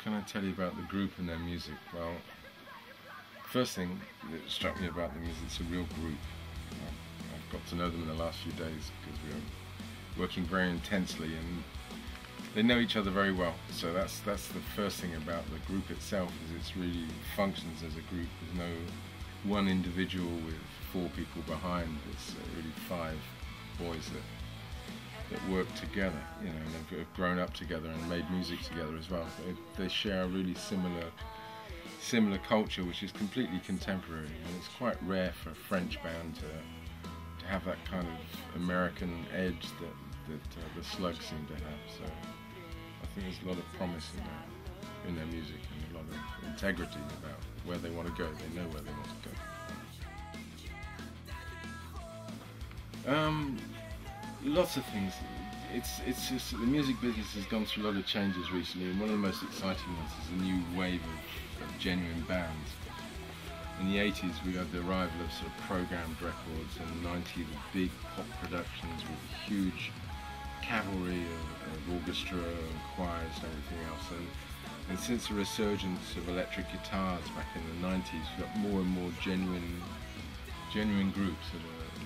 can I tell you about the group and their music? Well, first thing that struck me about them is it's a real group. I've got to know them in the last few days because we were working very intensely, and they know each other very well. So that's the first thing about the group itself, is it's really functions as a group. There's no one individual with 4 people behind. It's really 5 boys that work together, you know, and have grown up together and made music together as well. They share a really similar culture, which is completely contemporary, and it's quite rare for a French band to have that kind of American edge that the Slugs seem to have. So I think there's a lot of promise in their music, and a lot of integrity about where they want to go. They know where they want to go. Lots of things. It's just the music business has gone through a lot of changes recently, and one of the most exciting ones is the new wave of genuine bands. In the 80s we had the arrival of sort of programmed records, and in the 90s the big pop productions with huge cavalry of orchestra and choirs and everything else. And since the resurgence of electric guitars back in the 90s, we've got more and more genuine groups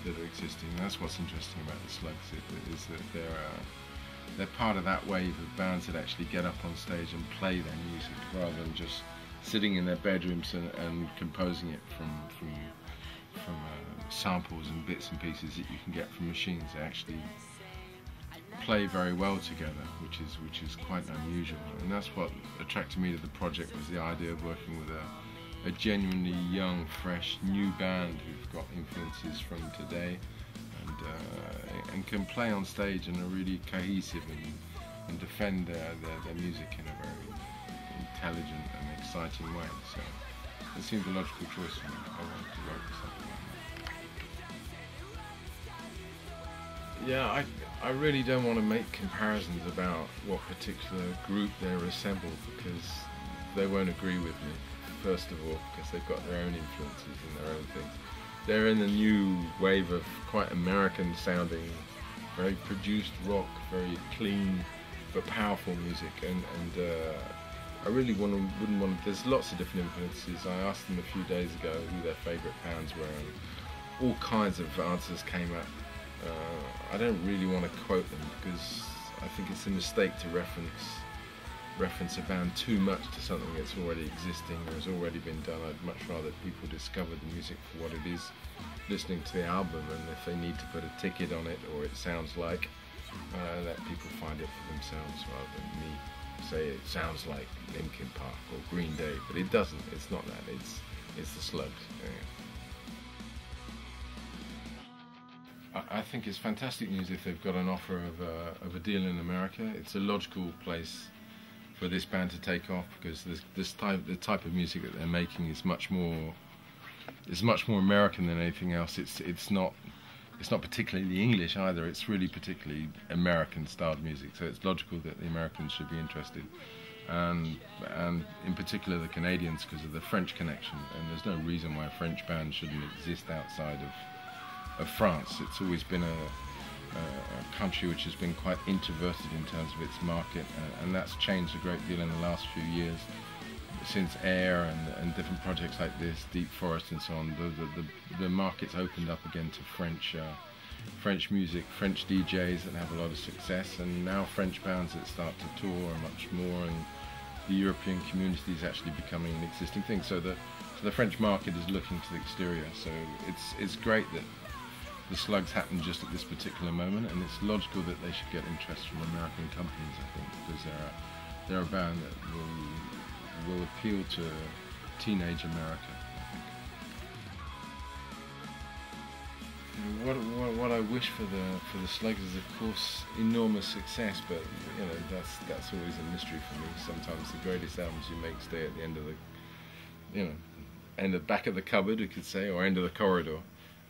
that are existing. And that's what's interesting about the Slugs, is that they're part of that wave of bands that actually get up on stage and play their music, rather than just sitting in their bedrooms and composing it from samples and bits and pieces that you can get from machines. They actually play very well together, which is quite unusual. And that's what attracted me to the project, was the idea of working with a genuinely young, fresh, new band who've got influences from today, and can play on stage and are really cohesive and defend their music in a very intelligent and exciting way. So it seemed a logical choice for me. I wanted to work with something like that. Yeah, I really don't want to make comparisons about what particular group they're assembled, because they won't agree with me. First of all, because they've got their own influences and their own things. They're in the new wave of quite American sounding, very produced rock, very clean but powerful music, and I really wouldn't want to, there's lots of different influences. I asked them a few days ago who their favourite bands were, and all kinds of answers came up. I don't really want to quote them, because I think it's a mistake to reference a band too much to something that's already existing or has already been done. I'd much rather people discover the music for what it is, listening to the album, and if they need to put a ticket on it, or it sounds like, let people find it for themselves, rather than me say it sounds like Linkin Park or Green Day, but it doesn't. It's not that. It's the Slugs. Yeah. I think it's fantastic news if they've got an offer of a deal in America. It's a logical place for this band to take off, because the type of music that they're making is much more American than anything else. It's not particularly English either. It's really particularly American styled music. So it's logical that the Americans should be interested, and in particular the Canadians, because of the French connection. And there's no reason why a French band shouldn't exist outside of France. It's always been a country which has been quite introverted in terms of its market, and that's changed a great deal in the last few years, since Air and different projects like this, Deep Forest and so on. The market's opened up again to French music, French DJs that have a lot of success, and now French bands that start to tour much more, and the European community is actually becoming an existing thing. So the French market is looking to the exterior. So it's great that the Slugs happen just at this particular moment, and it's logical that they should get interest from American companies, I think, because they're a band that will appeal to teenage America, I think. What I wish for the Slugs is, of course, enormous success, but you know, that's always a mystery for me. Sometimes the greatest albums you make stay at the end of the back of the cupboard, you could say, or end of the corridor.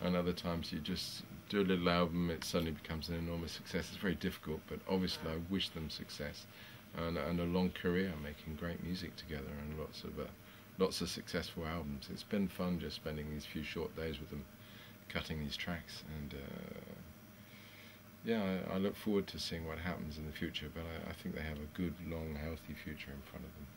And other times you just do a little album, it suddenly becomes an enormous success. It's very difficult, but obviously I wish them success and a long career making great music together, and lots of successful albums. It's been fun just spending these few short days with them, cutting these tracks, and yeah, I look forward to seeing what happens in the future, but I think they have a good, long, healthy future in front of them.